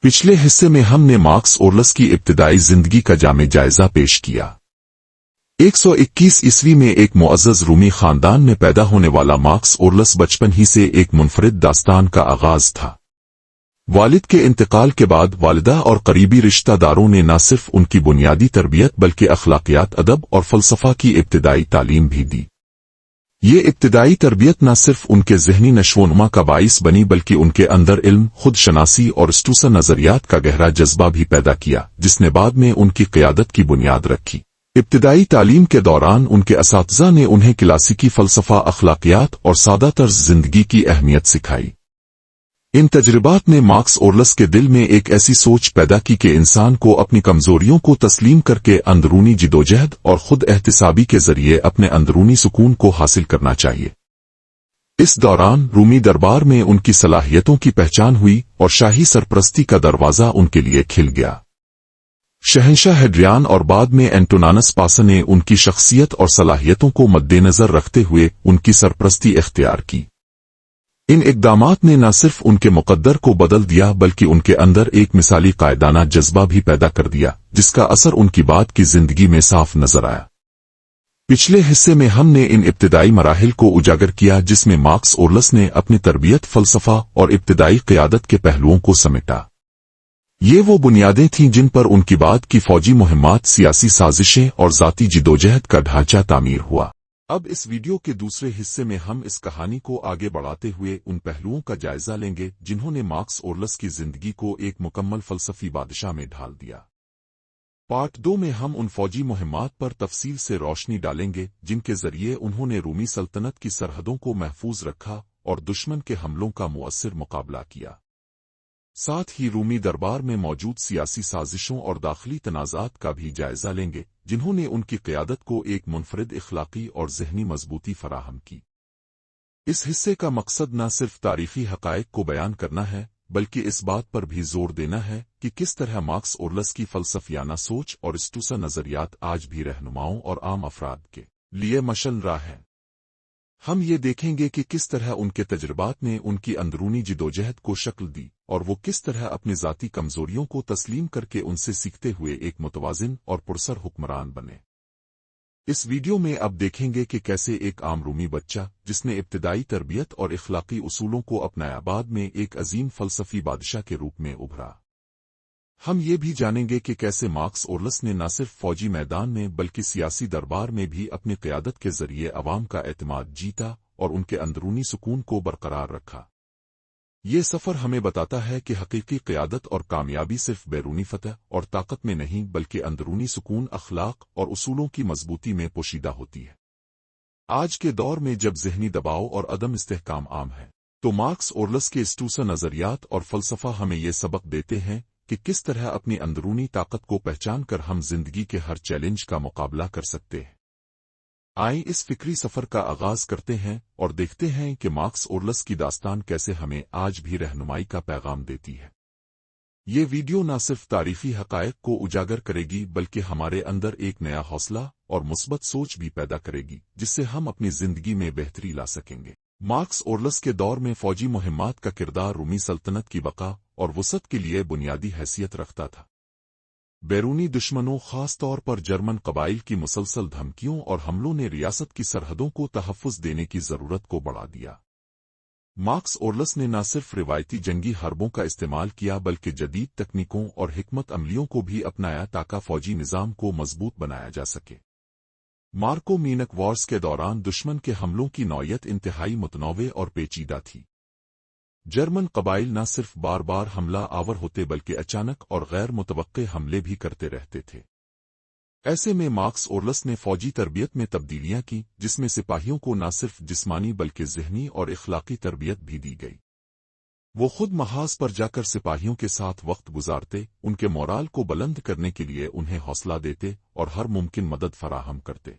पिछले हिस्से में हमने मार्कस ओरलस की इब्तिदाई जिंदगी का जामे जायजा पेश किया। 121 ईस्वी में एक मुअज़्ज़ज़ रूमी खानदान में पैदा होने वाला मार्कस ओरलस बचपन ही से एक मुनफरिद दास्तान का आगाज था। वालिद के इंतकाल के बाद वालिदा और करीबी रिश्तेदारों ने न सिर्फ उनकी बुनियादी तरबियत बल्कि अखलाकियात, अदब और फ़लसफ़ा की इब्तिदाई तालीम भी दी। ये इब्तिदाई तरबियत न सिर्फ उनके ज़हनी नशोनुमा का बाइस बनी बल्कि उनके अंदर इल्म, खुद शनासी और इस्तूसा नज़रियात का गहरा जज्बा भी पैदा किया, जिसने बाद में उनकी क़ियादत की बुनियाद रखी। इब्तिदाई तालीम के दौरान उनके असातिज़ा ने उन्हें क्लासिकी फ़लसफ़ा, अखलाकियात और सादा तर्ज़ ज़िंदगी की अहमियत सिखाई। इन तजर्बात ने मार्कस ओरलस के दिल में एक ऐसी सोच पैदा की कि इंसान को अपनी कमजोरियों को तस्लीम करके अंदरूनी जिदोजहद और खुद एहतिसाबी के जरिए अपने अंदरूनी सुकून को हासिल करना चाहिए। इस दौरान रूमी दरबार में उनकी सलाहियतों की पहचान हुई और शाही सरपरस्ती का दरवाज़ा उनके लिए खिल गया। शहंशाह हेड्रियान और बाद में एंटोनानस पासा ने उनकी शख्सियत और सलाहियतों को मद्देनजर रखते हुए उनकी सरपरस्ती इख्तियार की। इन इक़दामात ने न सिर्फ उनके मुक़द्दर को बदल दिया बल्कि उनके अंदर एक मिसाली कायदाना जज्बा भी पैदा कर दिया, जिसका असर उनकी बाद की जिंदगी में साफ नजर आया। पिछले हिस्से में हमने इन इब्तिदाई मराहिल को उजागर किया जिसमें मार्कस ओरलस ने अपनी तरबियत, फ़लसफ़ा और इब्तिदाई क़ियादत के पहलुओं को समेटा। ये वो बुनियादें थीं जिन पर उनकी बाद की फ़ौजी मुहिम्मात, सियासी साजिशें और ज़ाती जिदोजहद का ढांचा तामीर हुआ। अब इस वीडियो के दूसरे हिस्से में हम इस कहानी को आगे बढ़ाते हुए उन पहलुओं का जायजा लेंगे जिन्होंने मार्कस ओरलस की जिंदगी को एक मुकम्मल फ़लसफ़ी बादशाह में ढाल दिया। पार्ट 2 में हम उन फौजी मुहिम्मात पर तफसील से रोशनी डालेंगे जिनके जरिए उन्होंने रूमी सल्तनत की सरहदों को महफूज रखा और दुश्मन के हमलों का मुअस्सिर मुकाबला किया। साथ ही रूमी दरबार में मौजूद सियासी साजिशों और दाखिली तनाज़ात का भी जायजा लेंगे जिन्होंने उनकी क़ियादत को एक मुनफरिद इखलाकी और ज़हनी मजबूती फराहम की। इस हिस्से का मकसद न सिर्फ तारीख़ी हक़ाइक़ को बयान करना है बल्कि इस बात पर भी जोर देना है कि किस तरह मार्कस ओरलस की फ़लसफ़ियाना सोच और इस्तूसा नज़रियात आज भी रहनुमाओं और आम अफ़राद के लिए मशल राह है। हम ये देखेंगे कि किस तरह उनके तजर्बात ने उनकी अंदरूनी जिदोजहद को शक्ल दी और वो किस तरह अपनी ज़ाती कमज़ोरियों को तस्लीम करके उनसे सीखते हुए एक मुतवाज़िन और पुरसर हुक्मरान बने। इस वीडियो में अब देखेंगे कि कैसे एक आम रूमी बच्चा जिसने इब्तिदाई तरबियत और इखलाकी उसूलों को अपनाया बाद में एक अजीम फ़लसफ़ी बादशाह के रूप में उभरा। हम ये भी जानेंगे कि कैसे मार्कस ओरलस ने न सिर्फ फौजी मैदान में बल्कि सियासी दरबार में भी अपनी क़ियादत के जरिए अवाम का एतमाद जीता और उनके अंदरूनी सुकून को बरकरार रखा। ये सफ़र हमें बताता है कि हकीकी क़ियादत और कामयाबी सिर्फ बैरूनी फ़तह और ताकत में नहीं बल्कि अंदरूनी सुकून, अखलाक और उसूलों की मजबूती में पोशीदा होती है। आज के दौर में जब ज़हनी दबाव और अदम इस्तेहकाम आम है तो मार्कस ओरलस के इस्तूसा नज़रियात और फ़लसफ़ा हमें ये सबक देते हैं कि किस तरह अपनी अंदरूनी ताकत को पहचान कर हम जिंदगी के हर चैलेंज का मुकाबला कर सकते हैं। आइए इस फिक्री सफ़र का आगाज करते हैं और देखते हैं कि मार्कस ओरलस की दास्तान कैसे हमें आज भी रहनुमाई का पैगाम देती है। ये वीडियो न सिर्फ तारीख़ी हक़ाइक़ को उजागर करेगी बल्कि हमारे अंदर एक नया हौसला और मुस्बत सोच भी पैदा करेगी जिससे हम अपनी जिंदगी में बेहतरी ला सकेंगे। मार्कस ओरलस के दौर में फौजी मुहिम्मात का किरदार रूमी सल्तनत की बका और वसत के लिए बुनियादी हैसियत रखता था। बैरूनी दुश्मनों, खास तौर पर जर्मन कबाइल की मुसलसल धमकियों और हमलों ने रियासत की सरहदों को तहफ़्फ़ुज़ देने की ज़रूरत को बढ़ा दिया। मार्कस ओरलस ने न सिर्फ रिवायती जंगी हरबों का इस्तेमाल किया बल्कि जदीद तकनीकों और हिकमत अमलियों को भी अपनाया ताकि फौजी निज़ाम को मजबूत बनाया जा सके। मार्को मीनक वॉर्स के दौरान दुश्मन के हमलों की नौयत इंतहाई मुतनव्वे और पेचीदा थी। जर्मन कबाइल न सिर्फ बार बार हमला आवर होते बल्कि अचानक और गैर मुतवक्के हमले भी करते रहते थे। ऐसे में मार्कस ओरलस ने फौजी तरबियत में तब्दीलियां की जिसमें सिपाहियों को न सिर्फ जिस्मानी बल्कि ज़हनी और इखलाकी तरबियत भी दी गई। वो खुद महाज पर जाकर सिपाहियों के साथ वक्त गुजारते, उनके मोराल को बुलंद करने के लिए उन्हें हौसला देते और हर मुमकिन मदद फराहम करते।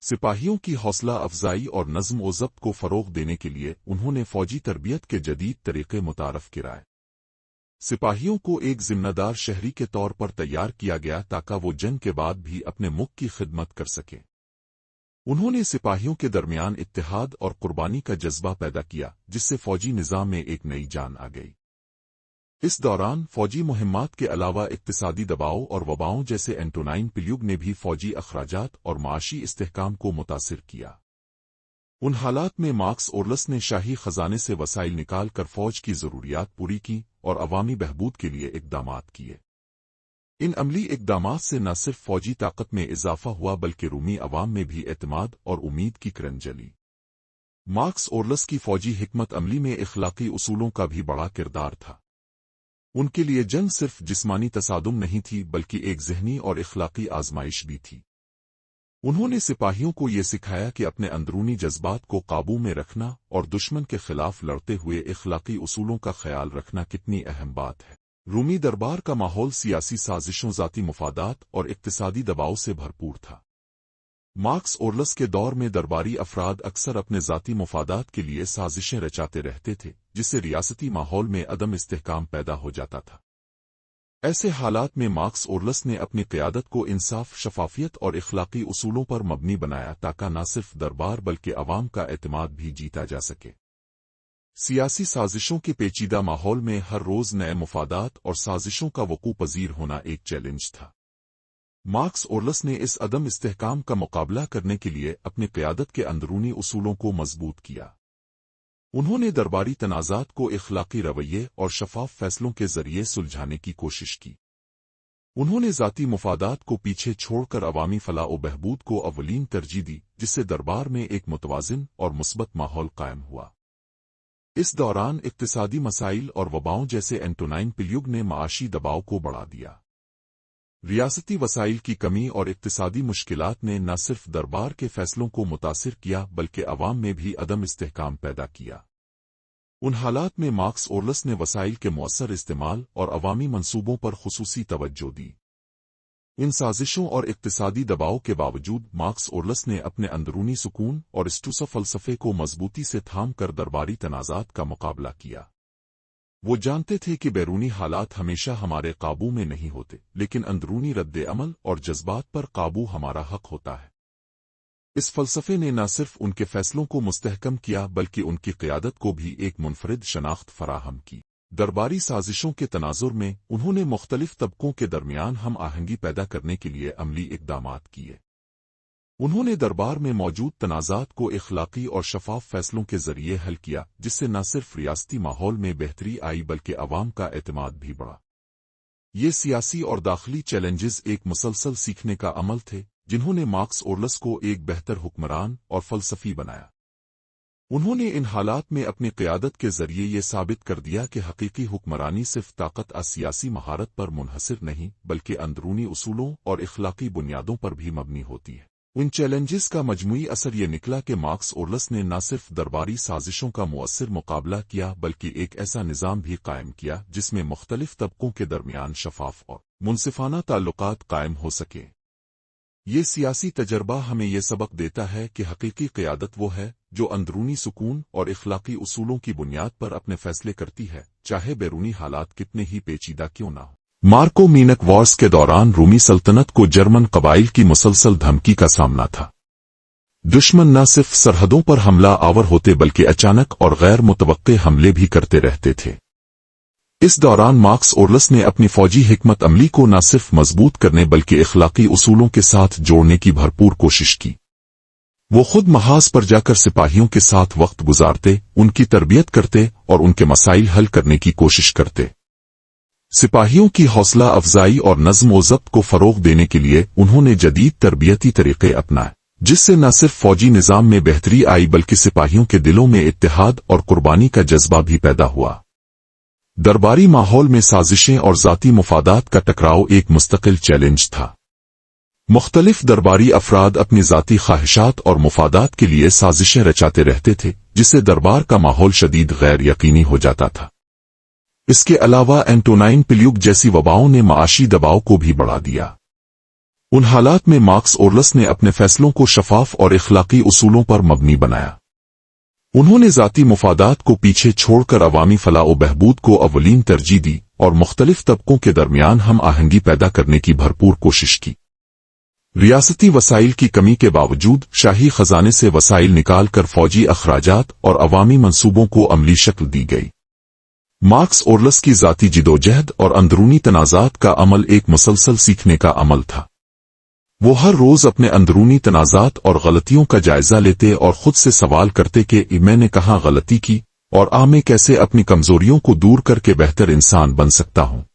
सिपाहियों की हौसला अफजाई और नज़्म व ज़ब्त को फ़रोग़ देने के लिए उन्होंने फौजी तरबियत के जदीद तरीक़े मुतारफ़ कराए। सिपाहियों को एक ज़िम्मेदार शहरी के तौर पर तैयार किया गया ताकि वो जंग के बाद भी अपने मुल्क की खिदमत कर सकें। उन्होंने सिपाहियों के दरमियान इत्तेहाद और कुर्बानी का जज्बा पैदा किया जिससे फौजी निज़ाम में एक नई जान आ गई। اس دوران فوجی مہمات کے علاوہ اقتصادی دباؤ اور وباؤں جیسے اینٹونائن پلیوگ نے بھی فوجی اخراجات اور معاشی استحکام کو متاثر کیا۔ ان حالات میں مارکس اورلس نے شاہی خزانے سے وسائل نکال کر فوج کی ضروریات پوری کی اور عوامی بہبود کے لیے اقدامات کیے۔ ان عملی اقدامات سے نہ صرف فوجی طاقت میں اضافہ ہوا بلکہ رومی عوام میں بھی اعتماد اور امید کی کرن جلی۔ مارکس اورلس کی فوجی حکمت عملی میں اخلاقی اصولوں کا بھی بڑا کردار تھا۔ ان کے لیے جنگ صرف جسمانی تصادم نہیں تھی بلکہ ایک ذہنی اور اخلاقی آزمائش بھی تھی۔ انہوں نے سپاہیوں کو یہ سکھایا کہ اپنے اندرونی جذبات کو قابو میں رکھنا اور دشمن کے خلاف لڑتے ہوئے اخلاقی اصولوں کا خیال رکھنا کتنی اہم بات ہے۔ رومی دربار کا ماحول سیاسی سازشوں، ذاتی مفادات اور اقتصادی دباؤ سے بھرپور تھا۔ مارکس اورلس کے دور میں درباری افراد اکثر اپنے ذاتی مفادات کے لیے سازشیں رچاتے رہتے تھے، جس سے ریاستی ماحول میں عدم استحکام پیدا ہو جاتا تھا۔ ایسے حالات میں مارکس اورلس نے اپنی قیادت کو انصاف، شفافیت اور اخلاقی اصولوں پر مبنی بنایا تاکہ نہ صرف دربار بلکہ عوام کا اعتماد بھی جیتا جا سکے۔ سیاسی سازشوں کے پیچیدہ ماحول میں ہر روز نئے مفادات اور سازشوں کا وقوع پذیر ہونا ایک چیلنج تھا۔ مارکس اورلس نے اس عدم استحکام کا مقابلہ کرنے کے لیے اپنی قیادت کے اندرونی اصولوں کو مضبوط کیا۔ انہوں نے درباری تنازعات کو اخلاقی رویے اور شفاف فیصلوں کے ذریعے سلجھانے کی کوشش کی۔ انہوں نے ذاتی مفادات کو پیچھے چھوڑ کر عوامی فلاح و بہبود کو اولین ترجیح دی، جس سے دربار میں ایک متوازن اور مثبت ماحول قائم ہوا۔ اس دوران اقتصادی مسائل اور وباؤں جیسے اینٹونائن پلیوگ نے معاشی دباؤ کو بڑھا دیا۔ ریاستی وسائل کی کمی اور اقتصادی مشکلات نے نہ صرف دربار کے فیصلوں کو متاثر کیا بلکہ عوام میں بھی عدم استحکام پیدا کیا۔ ان حالات میں مارکس اورلس نے وسائل کے مؤثر استعمال اور عوامی منصوبوں پر خصوصی توجہ دی۔ ان سازشوں اور اقتصادی دباؤ کے باوجود مارکس اورلس نے اپنے اندرونی سکون اور اسٹوسا فلسفے کو مضبوطی سے تھام کر درباری تنازعات کا مقابلہ کیا۔ وہ جانتے تھے کہ بیرونی حالات ہمیشہ ہمارے قابو میں نہیں ہوتے، لیکن اندرونی رد عمل اور جذبات پر قابو ہمارا حق ہوتا ہے۔ اس فلسفے نے نہ صرف ان کے فیصلوں کو مستحکم کیا بلکہ ان کی قیادت کو بھی ایک منفرد شناخت فراہم کی۔ درباری سازشوں کے تناظر میں انہوں نے مختلف طبقوں کے درمیان ہم آہنگی پیدا کرنے کے لیے عملی اقدامات کیے۔ انہوں نے دربار میں موجود تنازعات کو اخلاقی اور شفاف فیصلوں کے ذریعے حل کیا، جس سے نہ صرف ریاستی ماحول میں بہتری آئی بلکہ عوام کا اعتماد بھی بڑھا۔ یہ سیاسی اور داخلی چیلنجز ایک مسلسل سیکھنے کا عمل تھے، جنہوں نے مارکس اورلس کو ایک بہتر حکمران اور فلسفی بنایا۔ انہوں نے ان حالات میں اپنی قیادت کے ذریعے یہ ثابت کر دیا کہ حقیقی حکمرانی صرف طاقت سیاسی مہارت پر منحصر نہیں بلکہ اندرونی اصولوں اور اخلاقی بنیادوں پر بھی مبنی ہوتی ہے۔ ان چیلنجز کا مجموعی اثر یہ نکلا کہ مارکس اورلس نے نہ صرف درباری سازشوں کا مؤثر مقابلہ کیا بلکہ ایک ایسا نظام بھی قائم کیا جس میں مختلف طبقوں کے درمیان شفاف اور منصفانہ تعلقات قائم ہو سکے۔ یہ سیاسی تجربہ ہمیں یہ سبق دیتا ہے کہ حقیقی قیادت وہ ہے جو اندرونی سکون اور اخلاقی اصولوں کی بنیاد پر اپنے فیصلے کرتی ہے، چاہے بیرونی حالات کتنے ہی پیچیدہ کیوں نہ ہو۔ مارکو مینک وارز کے دوران رومی سلطنت کو جرمن قبائل کی مسلسل دھمکی کا سامنا تھا۔ دشمن نہ صرف سرحدوں پر حملہ آور ہوتے بلکہ اچانک اور غیر متوقع حملے بھی کرتے رہتے تھے۔ اس دوران مارکس اورلس نے اپنی فوجی حکمت عملی کو نہ صرف مضبوط کرنے بلکہ اخلاقی اصولوں کے ساتھ جوڑنے کی بھرپور کوشش کی۔ وہ خود محاذ پر جا کر سپاہیوں کے ساتھ وقت گزارتے، ان کی تربیت کرتے اور ان کے مسائل حل کرنے کی کوشش کرتے۔ سپاہیوں کی حوصلہ افزائی اور نظم و ضبط کو فروغ دینے کے لیے انہوں نے جدید تربیتی طریقے اپنائے، جس سے نہ صرف فوجی نظام میں بہتری آئی بلکہ سپاہیوں کے دلوں میں اتحاد اور قربانی کا جذبہ بھی پیدا ہوا۔ درباری ماحول میں سازشیں اور ذاتی مفادات کا ٹکراؤ ایک مستقل چیلنج تھا۔ مختلف درباری افراد اپنی ذاتی خواہشات اور مفادات کے لیے سازشیں رچاتے رہتے تھے، جس سے دربار کا ماحول شدید غیر یقینی ہو جاتا تھا۔ اس کے علاوہ اینٹونائن پلیوگ جیسی وباؤں نے معاشی دباؤ کو بھی بڑھا دیا۔ ان حالات میں مارکس اورلس نے اپنے فیصلوں کو شفاف اور اخلاقی اصولوں پر مبنی بنایا۔ انہوں نے ذاتی مفادات کو پیچھے چھوڑ کر عوامی فلاح و بہبود کو اولین ترجیح دی اور مختلف طبقوں کے درمیان ہم آہنگی پیدا کرنے کی بھرپور کوشش کی۔ ریاستی وسائل کی کمی کے باوجود شاہی خزانے سے وسائل نکال کر فوجی اخراجات اور عوامی منصوبوں کو عملی شکل دی گئی۔ मार्क्स ओरलस की ذاتی जिदोजहद और अंदरूनी तनाज़ात का अमल एक मुसलसल सीखने का अमल था। वो हर रोज अपने अंदरूनी तनाज़ात और गलतियों का जायजा लेते और खुद से सवाल करते कि मैंने कहाँ गलती की और मैं कैसे अपनी कमजोरियों को दूर करके बेहतर इंसान बन सकता हूँ।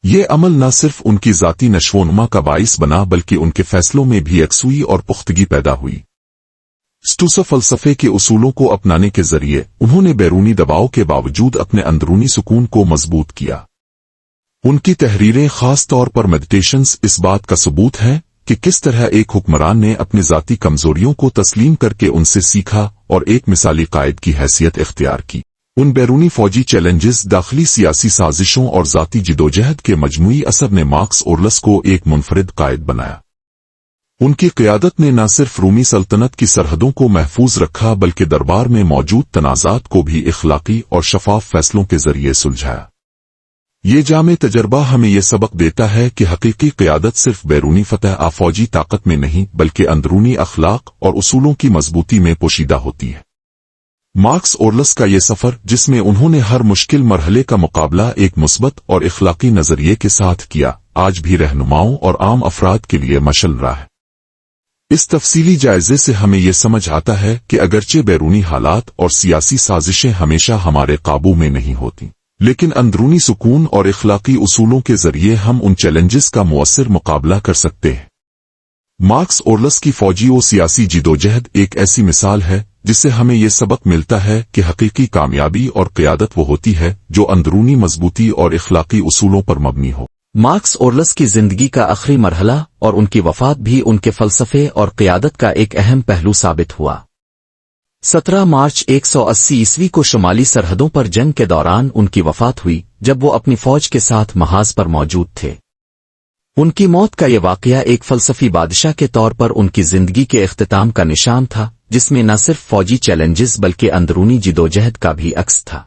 ये अमल न सिर्फ उनकी ذاتی नशोनुमा का बाइस बना बल्कि उनके फैसलों में भी यकसुई और पुख्तगी पैदा हुई। स्टूसा फलसफे के उसूलों को अपनाने के जरिए उन्होंने बैरूनी दबाव के बावजूद अपने अंदरूनी सुकून को मजबूत किया। उनकी तहरीरें खास तौर पर मेडिटेशंस इस बात का सबूत हैं कि किस तरह एक हुक्मरान ने अपनी ذاتی कमजोरियों को तस्लीम करके उनसे सीखा और एक मिसाली कायद की हैसियत इख्तियार की। उन बैरूनी फौजी चैलेंजेस, दाखिली सियासी साजिशों और ذاتی जिदोजहद के मजमूई असर ने मार्क्स ओरलस को एक मुनफरिद कायद बनाया। उनकी क़यादत ने न सिर्फ रूमी सल्तनत की सरहदों को महफूज रखा बल्कि दरबार में मौजूद तनाज़ात को भी इखलाकी और शफाफ फैसलों के जरिए सुलझाया। ये जामे तजर्बा हमें यह सबक देता है कि हकीकी क़यादत सिर्फ बैरूनी फतह फौजी ताकत में नहीं बल्कि अंदरूनी अखलाक और उसूलों की मजबूती में पोशीदा होती है। मार्क्स ओरलस का ये सफर, जिसमें उन्होंने हर मुश्किल मरहले का मुकाबला एक मुस्बत और इखलाकी नजरिए के साथ किया, आज भी रहनुमाओं और आम अफराद के लिए मशल रहा है। इस तफसीली जायजे से हमें यह समझ आता है कि अगरचे बैरूनी हालात और सियासी साजिशें हमेशा हमारे काबू में नहीं होती, लेकिन अंदरूनी सुकून और इखलाकी उसूलों के जरिए हम उन चैलेंजेस का मुअस्सिर मुकाबला कर सकते हैं। मार्क्स ओरलस की फौजी और सियासी जिदोजहद एक ऐसी मिसाल है जिससे हमें यह सबक मिलता है कि हकीकी कामयाबी और क़यादत वो होती है जो अंदरूनी मजबूती और इखलाकी उसूलों पर मबनी हो। मार्क्स ओरलस की जिंदगी का आखिरी मरहला और उनकी वफात भी उनके फलसफे और क़यादत का एक अहम पहलू साबित हुआ। 17 मार्च 180 ईस्वी को शुमाली सरहदों पर जंग के दौरान उनकी वफात हुई, जब वो अपनी फौज के साथ महाज पर मौजूद थे। उनकी मौत का यह वाकया एक फलसफी बादशाह के तौर पर उनकी जिंदगी के इख्तिताम का निशान था, जिसमें न सिर्फ फौजी चैलेंजेस बल्कि अंदरूनी जिदोजहद का भी अक्स था।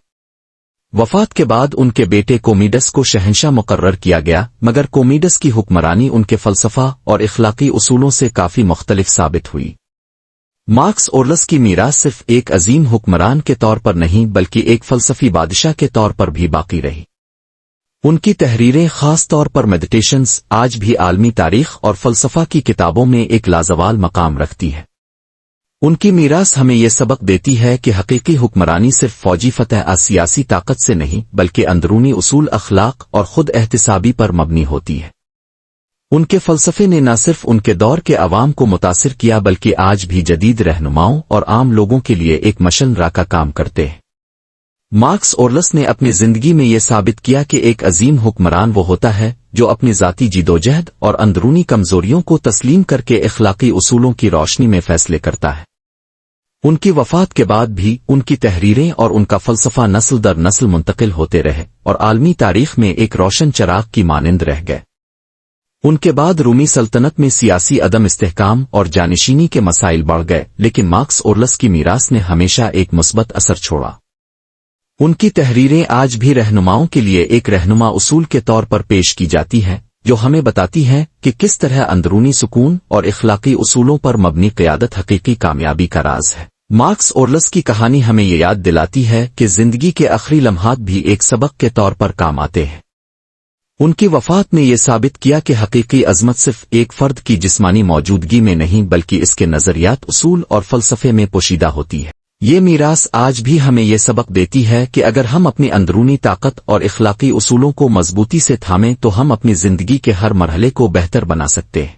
वफात के बाद उनके बेटे कोमीडस को शहंशाह मुकर्रर किया गया, मगर कोमीडस की हुक्मरानी उनके फलसफा और इखलाकी उसूलों से काफी मुख्तलिफ साबित हुई। मार्क्स ओरलस की मीरास सिर्फ एक अजीम हुक्मरान के तौर पर नहीं बल्कि एक फलसफी बादशाह के तौर पर भी बाकी रही। उनकी तहरीरें, खास तौर पर मेडिटेशंस, आज भी आलमी तारीख और फलसफा की किताबों में एक लाजवाल मकाम रखती है। उनकी मीरास हमें यह सबक देती है कि हकीकी हुक्मरानी सिर्फ फौजी फतह सियासी ताकत से नहीं बल्कि अंदरूनी उसूल, अखलाक और खुद एहतिसाबी पर मबनी होती है। उनके फलसफे ने न सिर्फ उनके दौर के अवाम को मुतासिर किया बल्कि आज भी जदीद रहनुमाओं और आम लोगों के लिए एक मशल राह का काम करते हैं। मार्क्स ओरलस ने अपनी जिंदगी में यह साबित किया कि एक अजीम हुक्मरान वो होता है जो अपनी ذاتی जिदोजहद और अंदरूनी कमजोरियों को तस्लीम करके इखलाकी उसूलों की रोशनी में फैसले करता है। उनकी वफात के बाद भी उनकी तहरीरें और उनका फलसफा नस्ल दर नस्ल मुंतकिल होते रहे और आलमी तारीख में एक रोशन चिराग की मानिंद रह गए। उनके बाद रूमी सल्तनत में सियासी अदम इस्तेहकाम और जानिशीनी के मसाइल बढ़ गए, लेकिन मार्क्स ओरलस की मीरास ने हमेशा एक मुस्बत असर छोड़ा। उनकी तहरीरें आज भी रहनुमाओं के लिए एक रहनुमा उसूल के तौर पर पेश की जाती हैं, जो हमें बताती हैं कि किस तरह अंदरूनी सुकून और इखलाकी उसूलों पर मबनी क़यादत हकीकी कामयाबी का राज है। मार्क्स ओरलस की कहानी हमें ये याद दिलाती है कि जिंदगी के आखिरी लम्हात भी एक सबक के तौर पर काम आते हैं। उनकी वफात ने यह साबित किया कि हकीकी अजमत सिर्फ एक फर्द की जिस्मानी मौजूदगी में नहीं बल्कि इसके नजरियात, उसूल और फलसफे में पोशीदा होती है। ये मीरास आज भी हमें यह सबक देती है कि अगर हम अपनी अंदरूनी ताकत और इखलाकी उसूलों को मजबूती से थामें तो हम अपनी जिंदगी के हर मरहले को बेहतर बना सकते हैं।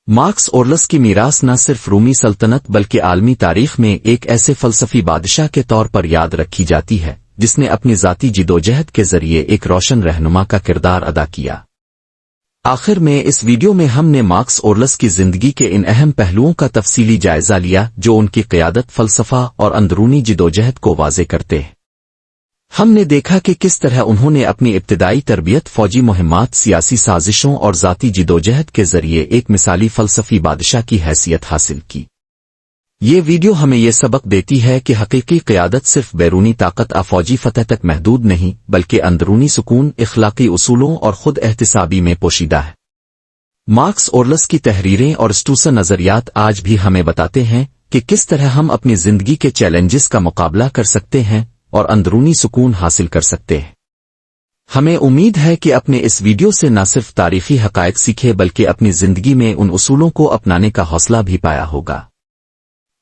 मार्क्स ओरलस की मीरास न सिर्फ रूमी सल्तनत बल्कि आलमी तारीख में एक ऐसे फलसफी बादशाह के तौर पर याद रखी जाती है जिसने अपनी ذاتی जिदोजहद के जरिए एक रोशन रहनुमा का किरदार अदा किया। आखिर में इस वीडियो में हमने मार्क्स ओरलस की जिंदगी के इन अहम पहलुओं का तफसीली जायजा लिया जो उनकी क़यादत, फलसफा और अंदरूनी जिदोजहद को वाज़े करते हैं। हमने देखा कि किस तरह उन्होंने अपनी इब्तिदाई तरबियत फौजी मुहिम्मात, सियासी साजिशों और ذاتی जिदोजहद के जरिए एक मिसाली फलसफी बादशाह की हैसियत हासिल की। ये वीडियो हमें यह सबक देती है कि हकीकी क़यादत सिर्फ बैरूनी ताकत फौजी फतह तक महदूद नहीं बल्कि अंदरूनी सुकून, इखलाकी उसूलों और खुद एहतिसाबी में पोशीदा है। मार्क्स ओरलस की तहरीरें और स्टूसा नजरियात आज भी हमें बताते हैं कि किस तरह हम अपनी जिंदगी के चैलेंजेस का मुकाबला कर सकते हैं اور اندرونی سکون حاصل کر سکتے ہیں۔ ہمیں امید ہے کہ اپنے اس ویڈیو سے نہ صرف تاریخی حقائق سیکھے بلکہ اپنی زندگی میں ان اصولوں کو اپنانے کا حوصلہ بھی پایا ہوگا۔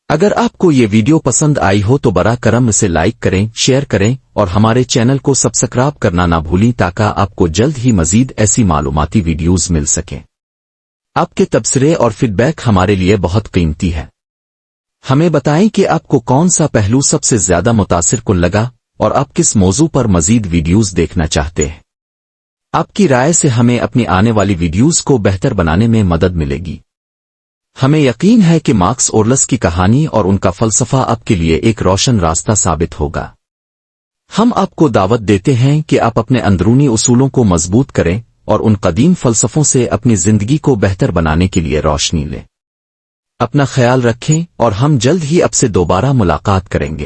اگر آپ کو یہ ویڈیو پسند آئی ہو تو براہ کرم اسے لائک کریں، شیئر کریں اور ہمارے چینل کو سبسکرائب کرنا نہ بھولیں تاکہ آپ کو جلد ہی مزید ایسی معلوماتی ویڈیوز مل سکیں۔ آپ کے تبصرے اور فیڈ بیک ہمارے لیے بہت قیمتی ہے۔ ہمیں بتائیں کہ آپ کو کون سا پہلو سب سے زیادہ متاثر کن لگا اور آپ کس موضوع پر مزید ویڈیوز دیکھنا چاہتے ہیں۔ آپ کی رائے سے ہمیں اپنی آنے والی ویڈیوز کو بہتر بنانے میں مدد ملے گی۔ ہمیں یقین ہے کہ مارکس اورلس کی کہانی اور ان کا فلسفہ آپ کے لیے ایک روشن راستہ ثابت ہوگا۔ ہم آپ کو دعوت دیتے ہیں کہ آپ اپنے اندرونی اصولوں کو مضبوط کریں اور ان قدیم فلسفوں سے اپنی زندگی کو بہتر بنانے کے لیے روشنی لیں۔ اپنا خیال رکھیں اور ہم جلد ہی آپ سے دوبارہ ملاقات کریں گے۔